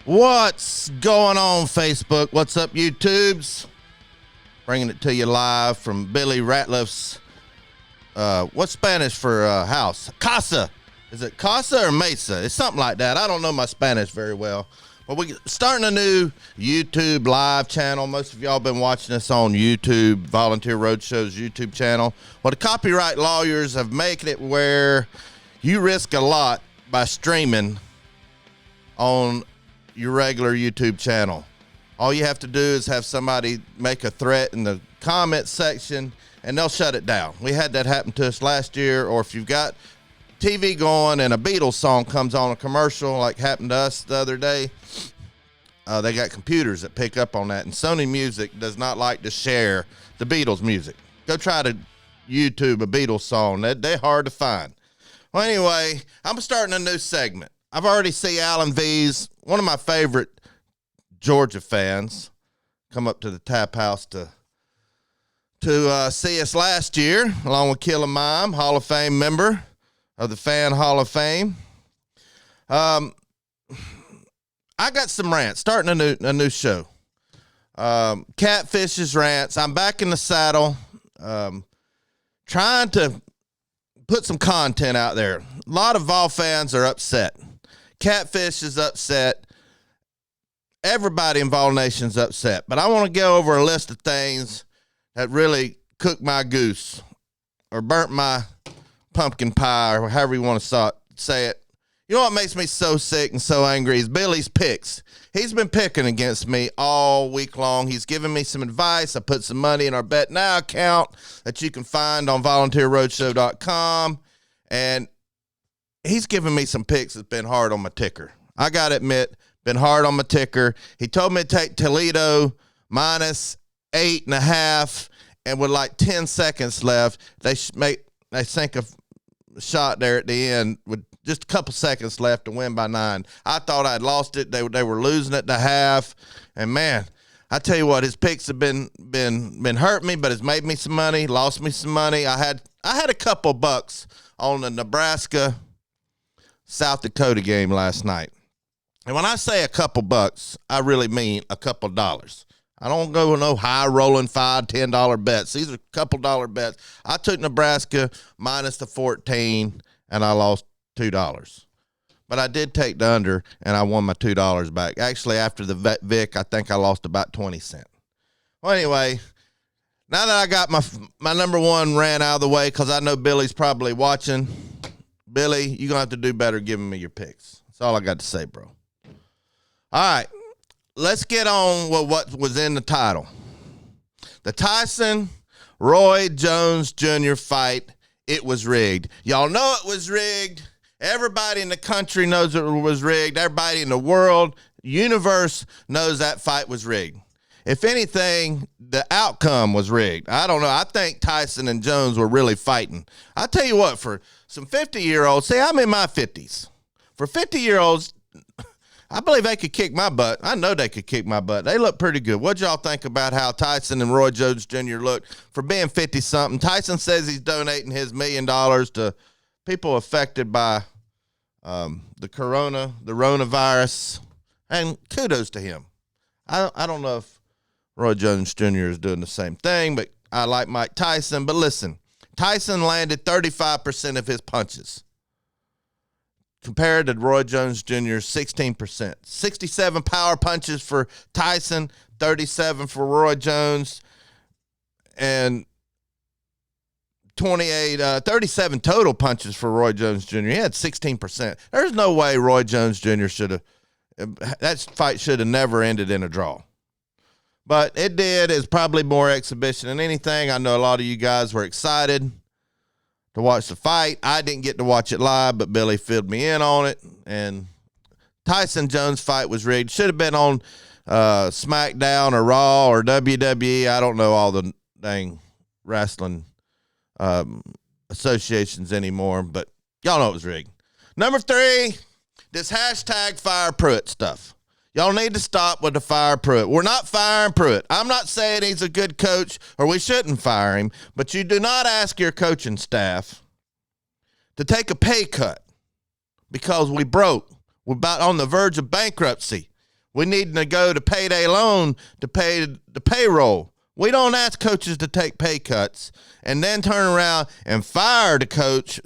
What's going on, Facebook? What's up, YouTubes? Bringing it to you live from Billy Ratliff's, what's Spanish for house? Casa. Is it Casa or Mesa? It's something like that. I don't know my Spanish very well. But we're starting a new YouTube live channel. Most of y'all been watching us on YouTube, Volunteer Roadshow's YouTube channel. Well, the copyright lawyers have made it where you risk a lot by streaming on your regular YouTube channel. All you have to do is have somebody make a threat in the comment section and they'll shut it down. We had that happen to us last year. Or if you've got TV going and a Beatles song comes on a commercial like happened to us the other day, they got computers that pick up on that, and Sony Music does not like to share the Beatles music. Go try to YouTube a Beatles song. They're hard to find. Well, anyway, I'm starting a new segment. I've already seen Alan V's, one of my favorite Georgia fans, come up to the tap house to see us last year, along with Killer Mime, Hall of Fame member of the Fan Hall of Fame. I got some rants, starting a new show. Catfish's Rants. I'm back in the saddle, trying to put some content out there. A lot of Vol fans are upset. Catfish is upset. Everybody in Vol Nation's upset. But I want to go over a list of things that really cooked my goose or burnt my pumpkin pie, or however you want to say it. You know what makes me so sick and so angry is Billy's picks. He's been picking against me all week long. He's given me some advice. I put some money in our Bet Now account that you can find on volunteerroadshow.com. And he's given me some picks that's been hard on my ticker. I got to admit, been hard on my ticker. He told me to take Toledo minus 8.5, and with like 10 seconds left, they sink a shot there at the end with just a couple seconds left to win by 9. I thought I'd lost it. They were losing it to half, and man, I tell you what, his picks have been hurting me, but it's made me some money, lost me some money. I had a couple bucks on the Nebraska South Dakota game last night. And when I say a couple bucks, I really mean a couple dollars. I don't go with no high rolling $5, $10 bets. These are a couple dollar bets. I took Nebraska minus the 14 and I lost $2. But I did take the under and I won my $2 back. Actually, after the Vic, I think I lost about 20 cents. Well, anyway, now that I got my number one rant out of the way, because I know Billy's probably watching. Billy, you're going to have to do better giving me your picks. That's all I got to say, bro. All right, let's get on with what was in the title. The Tyson Roy Jones Jr. fight, it was rigged. Y'all know it was rigged. Everybody in the country knows it was rigged. Everybody in the world, universe knows that fight was rigged. If anything, the outcome was rigged. I don't know. I think Tyson and Jones were really fighting. I tell you what, for some 50-year-olds, see, I'm in my 50s. For 50-year-olds, I believe they could kick my butt. I know they could kick my butt. They look pretty good. What y'all think about how Tyson and Roy Jones Jr. look for being 50-something? Tyson says he's donating his $1 million to people affected by the coronavirus, and kudos to him. I don't know if Roy Jones Jr. is doing the same thing, but I like Mike Tyson. But listen, Tyson landed 35% of his punches compared to Roy Jones Jr.'s 16%. 67 power punches for Tyson, 37 for Roy Jones, and 37 total punches for Roy Jones Jr. He had 16%. There's no way Roy Jones Jr. that fight should have never ended in a draw. But it did. It's probably more exhibition than anything. I know a lot of you guys were excited to watch the fight. I didn't get to watch it live, but Billy filled me in on it. And Tyson Jones fight was rigged. Should have been on SmackDown or Raw or WWE. I don't know all the dang wrestling associations anymore, but y'all know it was rigged. Number 3, this hashtag fire Pruitt stuff. Y'all need to stop with the fire Pruitt. We're not firing Pruitt. I'm not saying he's a good coach or we shouldn't fire him, but you do not ask your coaching staff to take a pay cut because we broke. We're about on the verge of bankruptcy. We need to go to payday loan to pay the payroll. We don't ask coaches to take pay cuts and then turn around and fire the coach,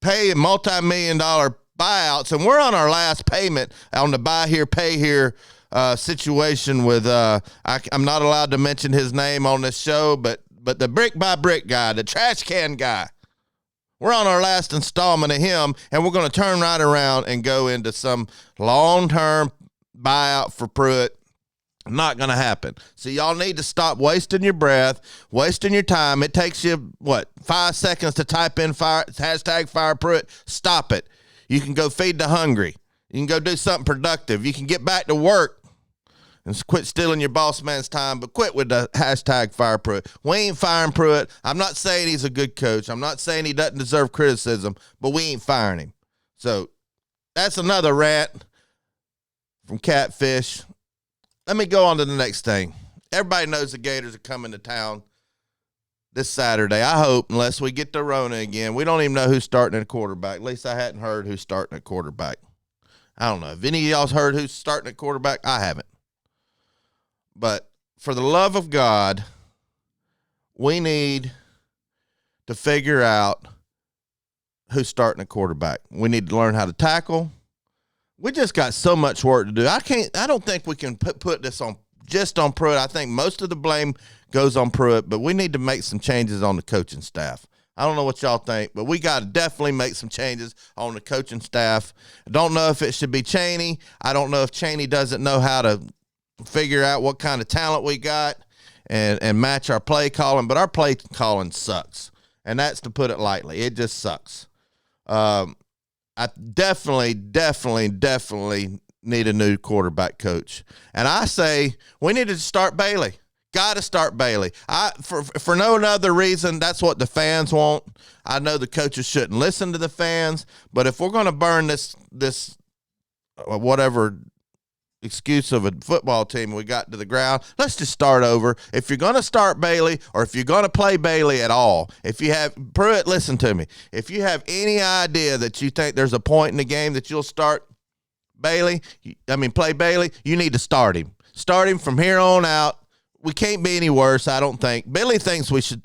pay multi-million-dollar buyouts, and we're on our last payment on the buy here, pay here situation with I'm not allowed to mention his name on this show, but the brick by brick guy, the trash can guy. We're on our last installment of him, and we're going to turn right around and go into some long-term buyout for Pruitt. Not going to happen. So y'all need to stop wasting your breath, wasting your time. It takes you, 5 seconds to type in #fire Pruitt. Stop it. You can go feed the hungry. You can go do something productive. You can get back to work and quit stealing your boss man's time, but quit with the #fire Pruitt. We ain't firing Pruitt. I'm not saying he's a good coach. I'm not saying he doesn't deserve criticism, but we ain't firing him. So that's another rant from Catfish. Let me go on to the next thing. Everybody knows the Gators are coming to town this Saturday. I hope, unless we get the Rona again. We don't even know who's starting at quarterback. At least I hadn't heard who's starting at quarterback. I don't know. If any of y'all's heard who's starting at quarterback, I haven't. But for the love of God, we need to figure out who's starting at quarterback. We need to learn how to tackle. We just got so much work to do. I don't think we can put this on just on Pruitt. I think most of the blame goes on Pruitt, but we need to make some changes on the coaching staff. I don't know what y'all think, but we got to definitely make some changes on the coaching staff. I don't know if it should be Chaney. I don't know if Chaney doesn't know how to figure out what kind of talent we got and match our play calling, but our play calling sucks, and that's to put it lightly. It just sucks. I definitely need a new quarterback coach. And I say we need to start Bailey. Got to start Bailey. For no other reason, that's what the fans want. I know the coaches shouldn't listen to the fans, but if we're going to burn this whatever excuse of a football team we got to the ground, let's just start over. If you're going to start Bailey, or if you're going to play Bailey at all, if you have Pruitt, listen to me. If you have any idea that you think there's a point in the game that you'll start play Bailey, you need to start him. Start him from here on out. We can't be any worse, I don't think. Billy thinks we should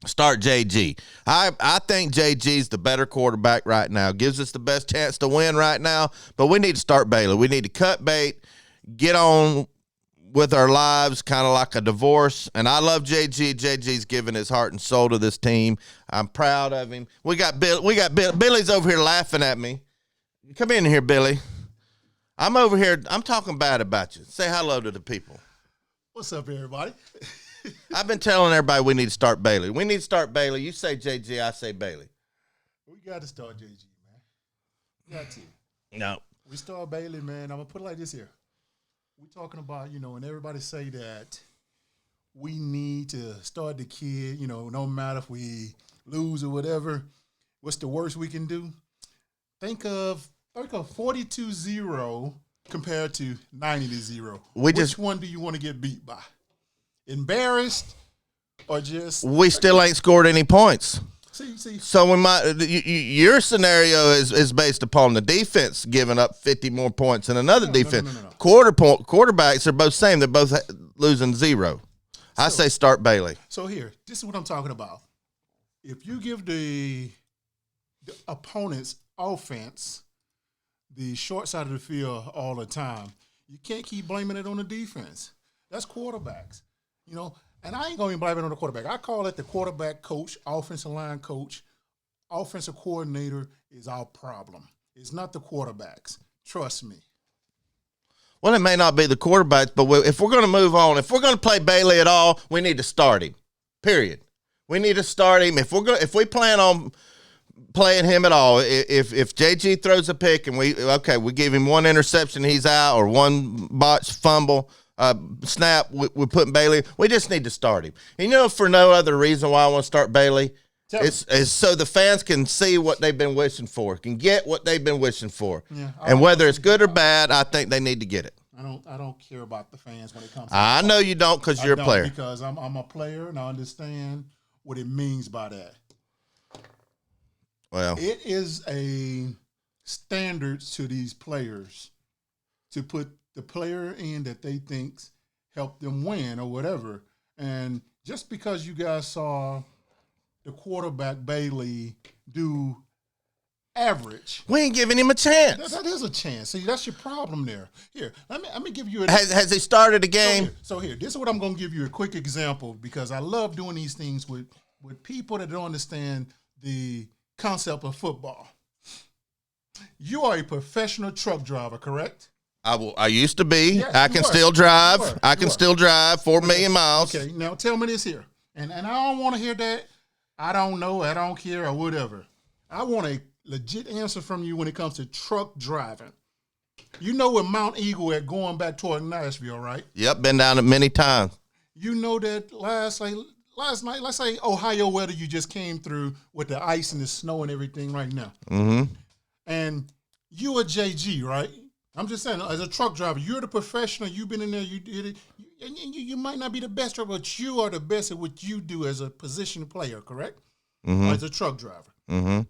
start JG. I think JG's the better quarterback right now. Gives us the best chance to win right now, but we need to start Bailey. We need to cut bait, get on with our lives, kind of like a divorce. And I love JG. JG's given his heart and soul to this team. I'm proud of him. We got Bill. Billy's over here laughing at me. Come in here, Billy. I'm over here. I'm talking bad about you. Say hello to the people. What's up, everybody? I've been telling everybody we need to start Bailey. We need to start Bailey. You say JG, I say Bailey. We got to start JG, man. We got to. No. We start Bailey, man. I'm going to put it like this here. We're talking about, and everybody say that we need to start the kid, no matter if we lose or whatever. What's the worst we can do? Think of 42-0 compared to 90-0. Which one do you want to get beat by? Embarrassed or just... We still ain't scored any points. See. So we might. Your scenario is based upon the defense giving up 50 more points than another defense. No. Quarterbacks are both same. They're both losing 0. I say start Bailey. So here, this is what I'm talking about. If you give the opponent's offense the short side of the field all the time, you can't keep blaming it on the defense. That's quarterbacks. And I ain't going to blame it on the quarterback. I call it the quarterback coach, offensive line coach, offensive coordinator is our problem. It's not the quarterbacks. Trust me. Well, it may not be the quarterback, but if we're going to move on, if we're going to play Bailey at all, we need to start him. Period. We need to start him. If we plan on playing him at all, if JG throws a pick and we give him one interception, he's out, or one botched fumble, snap, we're putting Bailey. We just need to start him. And for no other reason why I want to start Bailey, it's so the fans can see what they've been wishing for, can get what they've been wishing for. Yeah, and whether it's good or bad, I think they need to get it. I don't care about the fans when it comes to I know you don't, because you're a player. Because I'm a player and I understand what it means by that. Well, it is a standard to these players to put the player in that they think's helped them win or whatever. And just because you guys saw the quarterback Bailey do average, we ain't giving him a chance. that is a chance. See, that's your problem there. Here, let me give you a. Has he started a game? So here, this is what I'm going to give you a quick example because I love doing these things with people that don't understand the concept of football. You are a professional truck driver, correct? I used to be. Yes, I can still drive. I can still drive 4 million miles. Okay, now tell me this here. And I don't want to hear that. I don't know. I don't care or whatever. I want a legit answer from you when it comes to truck driving. You know where Mount Eagle at going back toward Nashville, right? Yep, been down it many times. You know that last night, let's say Ohio weather you just came through with the ice and the snow and everything right now. Mm-hmm. And you a JG, right? I'm just saying, as a truck driver, you're the professional. You've been in there. You did it. You might not be the best driver, but you are the best at what you do as a position player, correct? Mm-hmm. Or as a truck driver. Mm-hmm.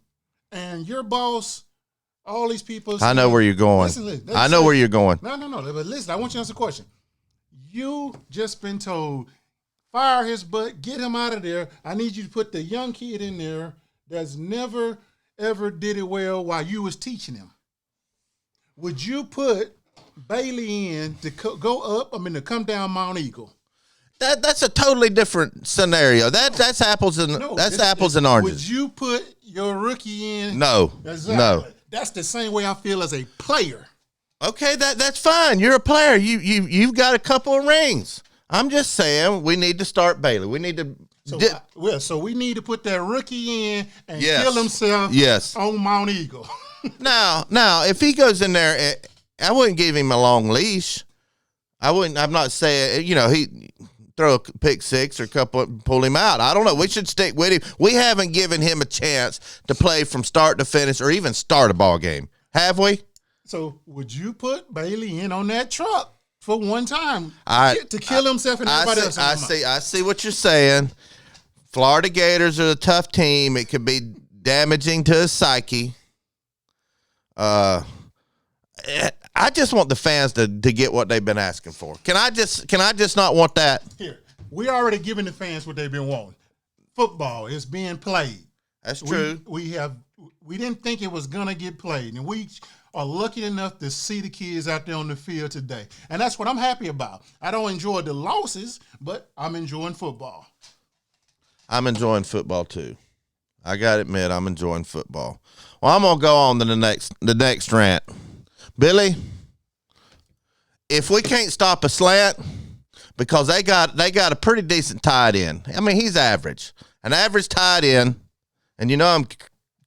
And your boss, all these people. I know where you're going. Listen, I know where you're going. No. But listen, I want you to answer the question. You just been told, fire his butt, get him out of there. I need you to put the young kid in there that's never, ever did it well while you was teaching him. Would you put Bailey in to to come down Mount Eagle? That's a totally different scenario. That's apples and apples and oranges. Would you put your rookie in? No. Exactly. No. That's the same way I feel as a player. Okay, that's fine. You're a player. You've got a couple of rings. I'm just saying we need to start Bailey. We need to. So we need to put that rookie in and kill himself. On Mount Eagle. Now, if he goes in there, I wouldn't give him a long leash. I wouldn't. I'm not saying he throw a pick six or pull him out. I don't know. We should stick with him. We haven't given him a chance to play from start to finish or even start a ball game, have we? So would you put Bailey in on that truck for one time to kill himself and everybody else? I see what you're saying. Florida Gators are a tough team. It could be damaging to his psyche. I just want the fans to get what they've been asking for. Can I just not want that? Here, we already given the fans what they've been wanting. Football is being played. That's true. We didn't think it was gonna get played, and we are lucky enough to see the kids out there on the field today, and that's what I'm happy about. I don't enjoy the losses, but I'm enjoying football. I'm enjoying football too. I gotta admit, I'm enjoying football. Well, I'm gonna go on to the next rant. Billy, if we can't stop a slant, because they got a pretty decent tight end. I mean, he's average, an average tight end, and I'm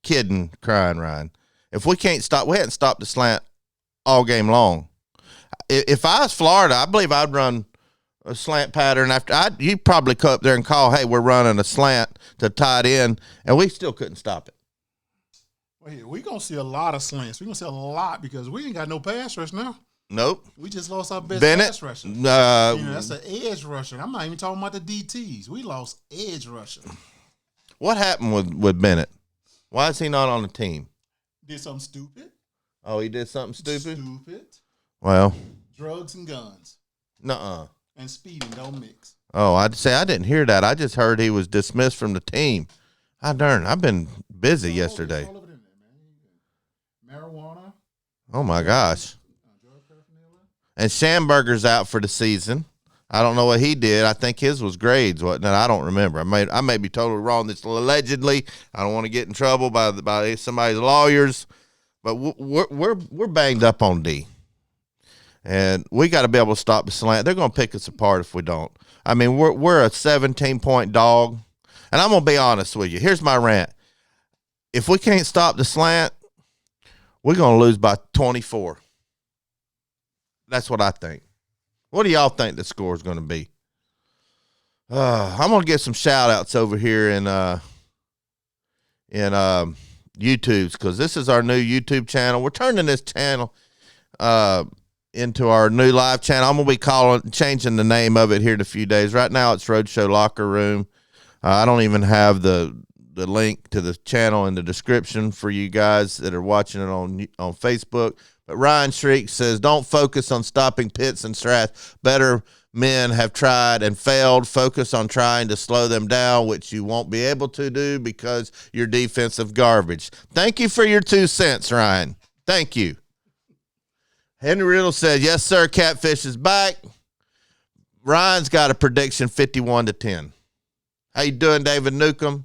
kidding, crying, Ryan. If we hadn't stopped the slant all game long. If I was Florida, I believe I'd run a slant pattern you'd probably come up there and call, hey, we're running a slant to tight end, and we still couldn't stop it. Well, we're going to see a lot of slants. We're going to see a lot because we ain't got no pass rush now. Nope. We just lost our best Bennett, pass rusher. That's an edge rusher. I'm not even talking about the DTs. We lost edge rusher. What happened with Bennett? Why is he not on the team? Did something stupid. Oh, he did something stupid? Stupid. Well. Drugs and guns. Nuh-uh. And speeding don't mix. Oh, I'd say I didn't hear that. I just heard he was dismissed from the team. I've been busy yesterday. All over there, man. Marijuana. Oh, my gosh. And Schamberger's out for the season. I don't know what he did. I think his was grades, wasn't it? I don't remember. I may be totally wrong. This allegedly. I don't want to get in trouble by somebody's lawyers, but we're banged up on D, and we got to be able to stop the slant. They're going to pick us apart if we don't. I mean, we're a 17-point dog, and I'm going to be honest with you. Here's my rant. If we can't stop the slant, we're going to lose by 24. That's what I think. What do y'all think the score is going to be? I'm going to get some shout-outs over here in YouTube's, because this is our new YouTube channel. We're turning this channel into our new live channel. I'm going to be changing the name of it here in a few days. Right now it's Roadshow Locker Room. I don't even have the link to the channel in the description for you guys that are watching it on Facebook. But Ryan Shriek says, don't focus on stopping Pitts and Trask. Better men have tried and failed. Focus on trying to slow them down, which you won't be able to do because you're defensive garbage. Thank you for your 2 cents, Ryan. Thank you. Henry Riddle said, yes, sir, Catfish is back. Ryan's got a prediction, 51-10. How you doing, David Newcomb?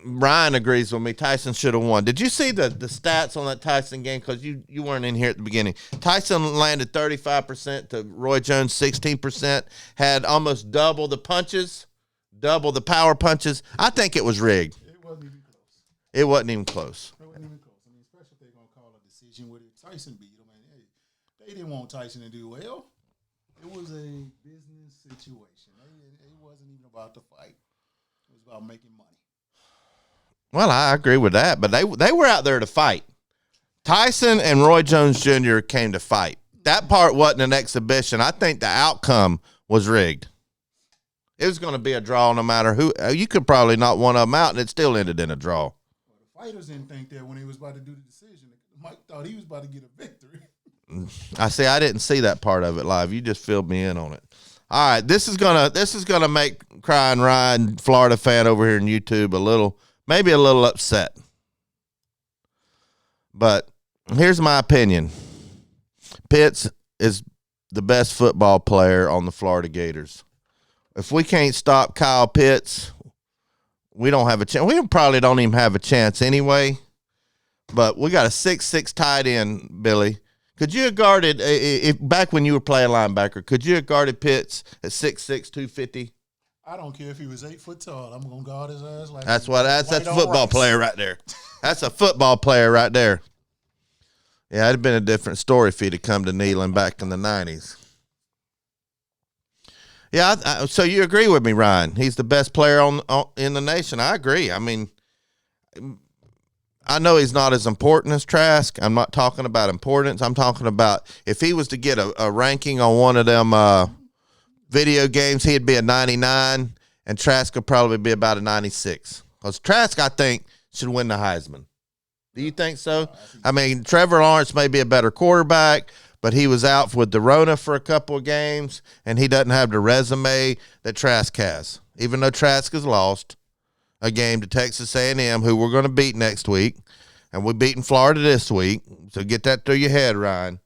Ryan agrees with me. Tyson should have won. Did you see the stats on that Tyson game? Because you weren't in here at the beginning. Tyson landed 35% to Roy Jones 16%, had almost double the punches, double the power punches. I think it was rigged. It wasn't even close. It wasn't even close. It wasn't even close. I mean, especially if they're going to call a decision where Tyson beat him. I mean, they didn't want Tyson to do well. It was a business situation. It wasn't even about the fight. It was about making money. Well, I agree with that, but they were out there to fight. Tyson and Roy Jones Jr. came to fight. That part wasn't an exhibition. I think the outcome was rigged. It was going to be a draw no matter who. You could probably knock one of them out, and it still ended in a draw. Well, the fighters didn't think that when he was about to do the decision. Mike thought he was about to get a victory. I didn't see that part of it live. You just filled me in on it. All right, this is gonna make Crying Ryan, Florida fan over here on YouTube, maybe a little upset. But here's my opinion. Pitts is the best football player on the Florida Gators. If we can't stop Kyle Pitts, we don't have a chance. We probably don't even have a chance anyway. But we got a 6'6" tight end, Billy. Could you have guarded, if back when you were playing linebacker, could you have guarded Pitts at 6'6", 250? I don't care if he was 8 foot tall. I'm going to guard his ass like that's a football player right there. That's a football player right there. Yeah, it'd have been a different story if he'd have come to Neyland back in the 90s. Yeah, so you agree with me, Ryan? He's the best player in the nation. I agree. I mean, I know he's not as important as Trask. I'm not talking about importance. I'm talking about if he was to get a ranking on one of them video games, he'd be a 99, and Trask would probably be about a 96. Because Trask, I think, should win the Heisman. Do you think so? I mean, Trevor Lawrence may be a better quarterback, but he was out with the Rona for a couple of games, and he doesn't have the resume that Trask has. Even though Trask has lost a game to Texas A&M, who we're going to beat next week, and we're beating Florida this week. So get that through your head, Ryan.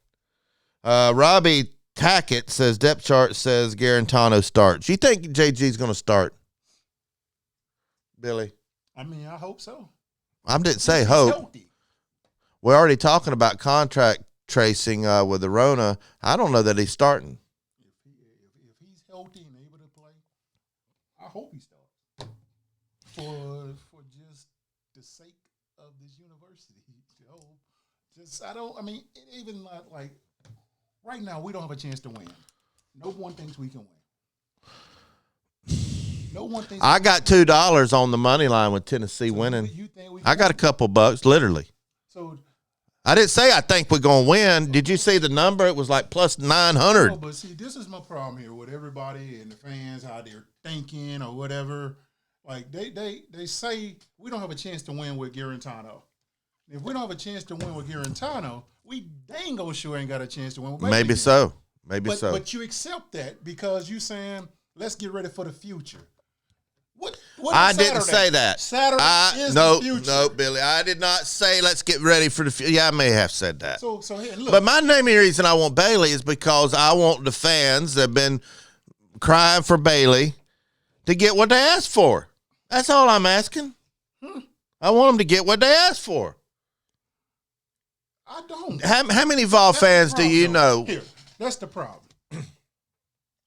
Robbie Tackett says depth chart says Garantano starts. You think JG's going to start, Billy? I mean, I hope so. I didn't say hope. Healthy. We're already talking about contract tracing with the Rona. I don't know that he's starting. If he's healthy and able to play, I hope he starts. For just the sake of this university. Even like right now, we don't have a chance to win. No one thinks we can win. No one thinks. I got $2 on the money line with Tennessee winning. You think we I got a couple bucks, literally. So I didn't say I think we're going to win. Did you see the number? It was like plus 900. no, but see, this is my problem here with everybody and the fans, how they're thinking or whatever. Like they say we don't have a chance to win with Garantano. If we don't have a chance to win with Garantano, we dang old sure ain't got a chance to win with Bailey. Maybe so. Maybe so. But you accept that because you saying let's get ready for the future. What I is didn't Saturday? say that. Saturday is the future. No, Billy. I did not say let's get ready for the future. Yeah, I may have said that. So here, look. But my main reason I want Bailey is because I want the fans that have been crying for Bailey to get what they asked for. That's all I'm asking. I want them to get what they asked for. I don't. How many Vol fans do you know? Here, that's the problem.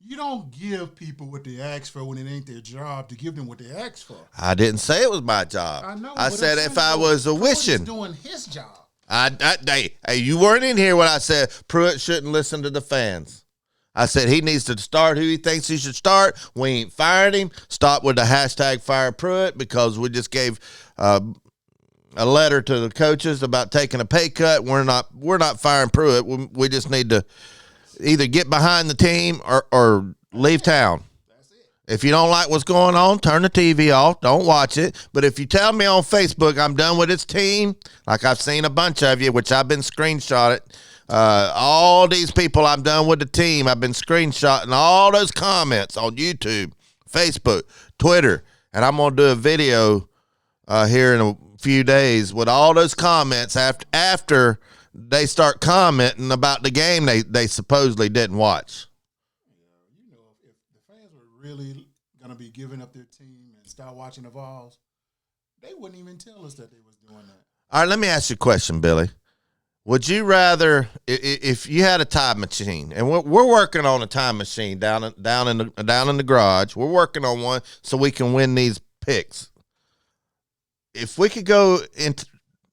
You don't give people what they ask for when it ain't their job to give them what they ask for. I didn't say it was my job. I know. I said if I was a wishing. Doing his job. Hey, you weren't in here when I said Pruitt shouldn't listen to the fans. I said he needs to start who he thinks he should start. We ain't fired him. Stop with the hashtag fire Pruitt because we just gave a letter to the coaches about taking a pay cut. We're not firing Pruitt. We just need to either get behind the team or leave town. That's it. If you don't like what's going on, turn the TV off. Don't watch it. But if you tell me on Facebook I'm done with this team, like I've seen a bunch of you, which I've been screenshotted, all these people I'm done with the team, I've been screenshotting all those comments on YouTube, Facebook, Twitter, and I'm going to do a video here in a few days with all those comments after they start commenting about the game they supposedly didn't watch. You know, if the fans were really going to be giving up their team and start watching the Vols, they wouldn't even tell us that they was doing that. All right, let me ask you a question, Billy. Would you rather, if you had a time machine, and we're working on a time machine down in the garage, we're working on one so we can win these picks. If we could go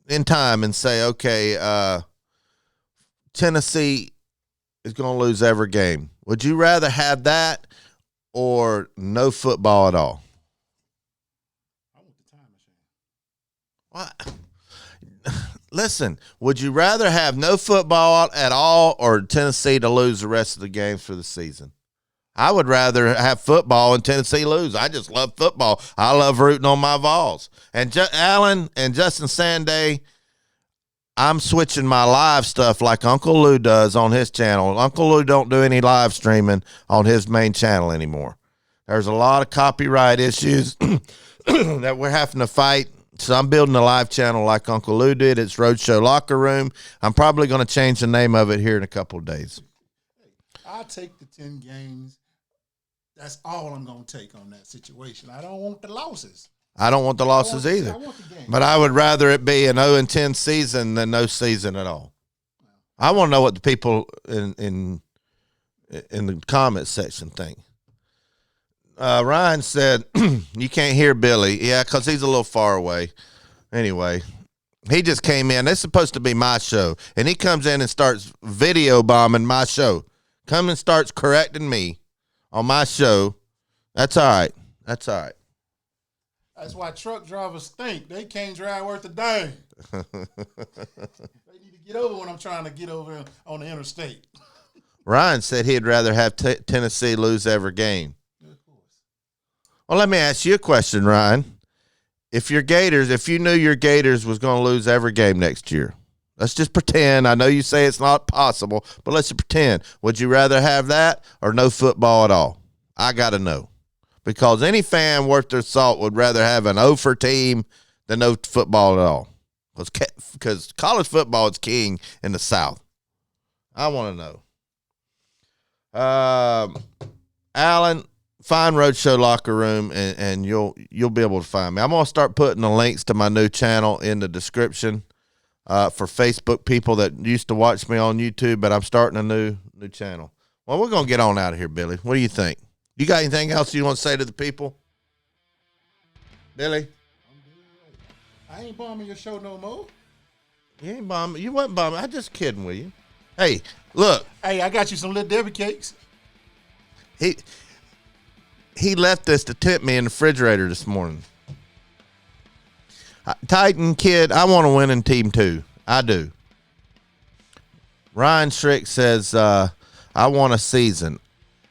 in time and say, okay, Tennessee is going to lose every game, would you rather have that or no football at all? I want the time machine. What? Listen, would you rather have no football at all or Tennessee to lose the rest of the games for the season? I would rather have football and Tennessee lose. I just love football. I love rooting on my Vols. And Alan and Justin Sanday, I'm switching my live stuff like Uncle Lou does on his channel. Uncle Lou don't do any live streaming on his main channel anymore. There's a lot of copyright issues that we're having to fight. So I'm building a live channel like Uncle Lou did. It's Roadshow Locker Room. I'm probably going to change the name of it here in a couple of days. I'll take the 10 games. That's all I'm going to take on that situation. I don't want the losses. I don't want the losses either. I want the game. But I would rather it be an 0-10 season than no season at all. I want to know what the people in the comment section think. Ryan said, you can't hear Billy. Yeah, because he's a little far away. Anyway, he just came in. It's supposed to be my show. And he comes in and starts video bombing my show. Comes and starts correcting me on my show. That's all right. That's all right. That's why truck drivers stink. They can't drive worth a dime. They need to get over when I'm trying to get over on the interstate. Ryan said he'd rather have Tennessee lose every game. Well, let me ask you a question, Ryan. If you knew your Gators was going to lose every game next year, let's just pretend. I know you say it's not possible, but let's just pretend. Would you rather have that or no football at all? I got to know. Because any fan worth their salt would rather have an over team than no football at all. Because college football is king in the South. I want to know. Alan, find Roadshow Locker Room, and you'll be able to find me. I'm going to start putting the links to my new channel in the description for Facebook people that used to watch me on YouTube, but I'm starting a new channel. Well, we're going to get on out of here, Billy. What do you think? You got anything else you want to say to the people? Billy? I ain't bombing your show no more. You ain't bombing. You wasn't bombing. I'm just kidding with you. Hey, look. Hey, I got you some Little Debbie cakes. He left this to tempt me in the refrigerator this morning. Titan kid, I want to win in Team 2. I do. Ryan Schrick says, I want a season.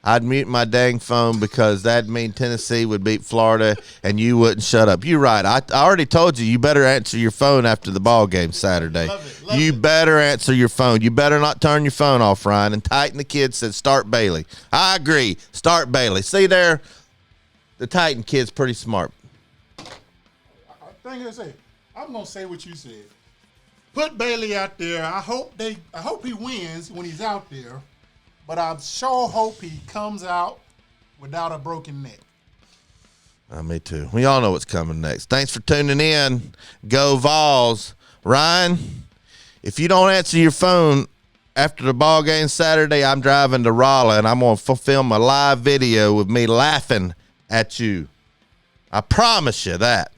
I'd mute my dang phone because that'd mean Tennessee would beat Florida and you wouldn't shut up. You're right. I already told you better answer your phone after the ball game Saturday. Love it. Better answer your phone. You better not turn your phone off, Ryan. And Titan the kid said start Bailey. I agree. Start Bailey. See there? The Titan kid's pretty smart. I'm gonna say what you said. Put Bailey out there. I hope he wins when he's out there, but I sure hope he comes out without a broken neck. Me too. We all know what's coming next. Thanks for tuning in. Go Vols. Ryan, if you don't answer your phone after the ball game Saturday, I'm driving to Raleigh and I'm gonna film a live video with me laughing at you. I promise you that.